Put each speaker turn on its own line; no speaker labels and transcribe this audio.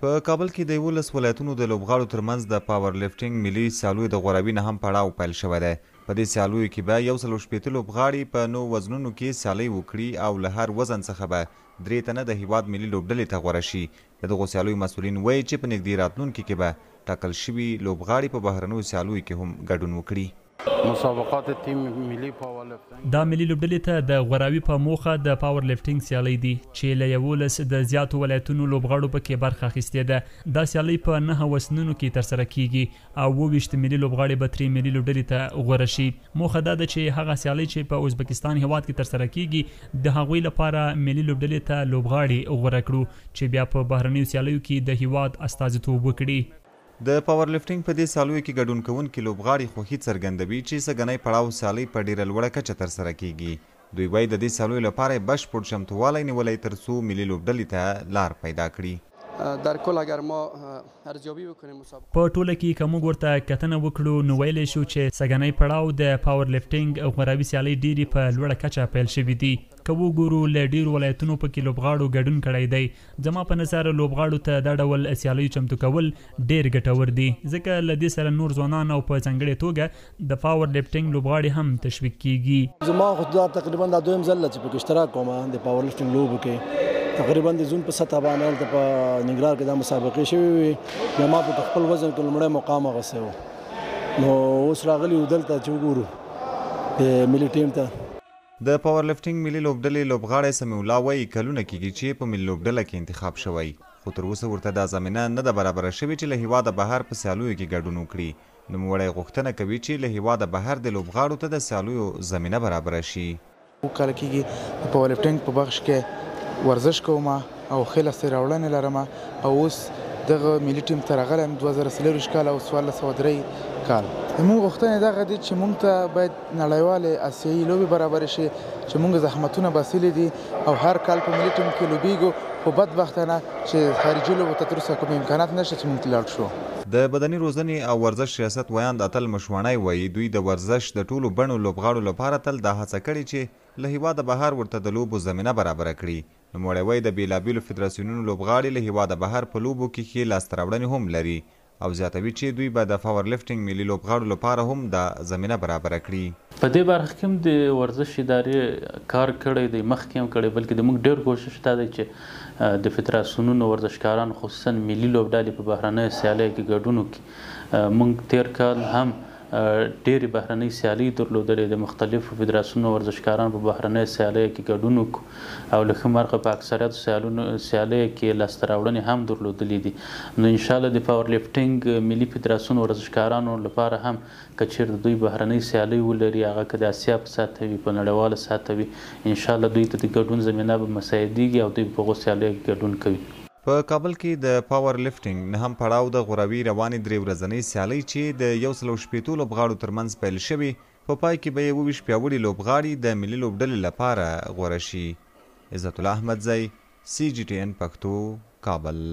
په کابل کې د 11 ولایتونو د لوبغاړو ترمنځ د پاور لفټینګ ملي سیالیو د غوراوي نه هم پړاو پیل شوی دی. په دې سیالیو کې به 160 لوبغاړي په 9 وزنونو کې سیالۍ وکړي او له هر وزن څخه به 3 تنه د هیواد ملي لوبډلې ته غوره شي. د دغو سیالیو مسؤلین وایي چې په نږدې راتلونکي کې به ټاکل شوي لوبغاړي په بهرنیو سیالیو کې هم ګډون وکړي.
مسابقات تیم ملي پاور لفټینګ
دا ملي لوبډلې ته د غوراوي په موخه د پاور لفټینګ سیالۍ دي چې له 11 د زیاتو ولایتونو لوبغاړو پکې برخه اخیستې ده. دا سیالۍ په 9 وسنونو کې ترسره کیږي او 22 ملي لوبغاړي به 3 ملي لوبډلې ته غوره شي. موخه دا ده چې هغه سیالۍ چې په ازبکستان هیواد کې ترسره کیږي د هغوی لپاره ملي لوبډلې ته لوبغاړي غوره کړو چې بیا په بهرنیو سیالیو کې د هیواد استازیتوب وکړي.
د پاور لفټینګ په دې سیالیو کې ګډون کوونکي لوبغاړي خوښي څرګندوي چې سږنی پړاو سیالۍ په ډیره لوړه کچه ترسره کیږي. دوی وایي د دې سیالیو لپاره بشپړ چمتووالی نیولی ترڅو ملي لوبډلې ته لار پیدا کړي.
در کل اگر ما ارزیابی وکنیم مسابقه
په ټوله کې که موږ ورته کتنه وکړو نو ویلی شو چې سږنی پړاو د پاور لفټینګ غوراوي سیالۍ ډیرې په لوړه کچه پیل شوي دي. که وګورو له ډیرو ولایتونو پکې لوبغاړو ګډون کړی دی. زما په نظر لوبغاړو ته دا ډول سیالیو چمتو کول ډیر ګټور دي ځکه له دې سره نور ځوانان او په ځانګړې توګه د پاور لفټینګ لوبغاړي هم تشویق کیږي.
زما خو دا تقریبا دا دویم ځل چې پکې اشتراک کوم د پاور لفټینګ لوبو کې. تقریبا د زون په سطح باندې هلته په ننګرهار کې دا مسابقې شوې وي. بیا ما په خپل وزن کې لومړی مقام اخیستی و. نو اوس راغلي یو دلته چې وګورو د ملي ټیم ته.
د پاور لفټینګ ملي لوبډلې لوبغاړی سمیع الله وایي کلونه کیږي چې په ملي لوبډله کې انتخاب شوی خو تر اوسه ورته دا زمینه نه ده برابره شوې چې له هیواده بهر په سیالیو کې ګډون وکړي. نوموړی غوښتنه کوي چې له هیواده بهر د لوبغاړو ته د سیالیو زمینه برابره شي.
کله کېږي د پاور لفټینګ په بخش کې ورزش کوم او ښې لاسته راوړنې لرم او اوس دغه ملي ټیم ته راغلی یم 2023 کال او 1403 کال. زموږ غوښتنې دغه دي چې موږ ته باید نړیوالې آسیایي لوبې برابرې شي چې موږ زحمتونه باسلي دي او هر کال په ملي ټیم کې لوبیږو خو بدبختانه چې خارجي لوبو ته تر اوسه کوم امکانات نشته چې موږ لاړ شو.
د بدني روزنې او ورزش ریاست ویاند اتل مشواڼی وایي دوی د ورزش د ټولو بڼو لوبغاړو لپاره تل دا هڅه کړې چې له هیواده بهر ورته د لوبو زمینه برابره کړي. نوموړی وایي د بېلابېلو فدراسیونونو لوبغاړي له هیواده بهر په لوبو کې ښې لاسته راوړنې هم لري او زیاتوي چې دوی به د پاور لفټینګ ملي لوبغاړو لپاره هم دا زمینه برابره کړي.
په دې برخه کې هم د ورزش ادارې کار کړی دی مخکې هم کړی بلکې د موږ ډېر کوشش دا دی چې د فدراسیونونو ورزشکاران خصوصا ملي لوبډلې په بهرنیو سیالیو کې ګډون وکړي. موږ تیر کال هم ډېرې بهرنۍ سیالۍ درلودلې د مختلفو فدراسیونو ورزشکاران په بهرنیو سیالیو کې ګډون وکړو او له ښه مرغه په اکثریت سیالیو کې لاسته راوړنې هم درلودلې دي. نو انشاءالله د پاور لفټینګ ملي فدراسیون ورزشکارانو لپاره هم که چېرته دوی بهرنۍ سیالۍ ولري هغه که د اسیا په سطحه وي په نړیواله سطحه وي انشاءالله دوی ته د ګډون زمینه به مساعدېږي او دوی په هغو سیالیو کې ګډون کوي.
په کابل کې د پاور لفټینګ نهم پړاو د غوراوي روانې 3 ورځنۍ سیالۍ چې د 160 لوبغاړو ترمنځ پیل شوي په پای کې به 21 پیاوړي لوبغاړي د ملي لوبډلې لپاره غوره شي. عزت الله احمدزی CGTN پښتو کابل.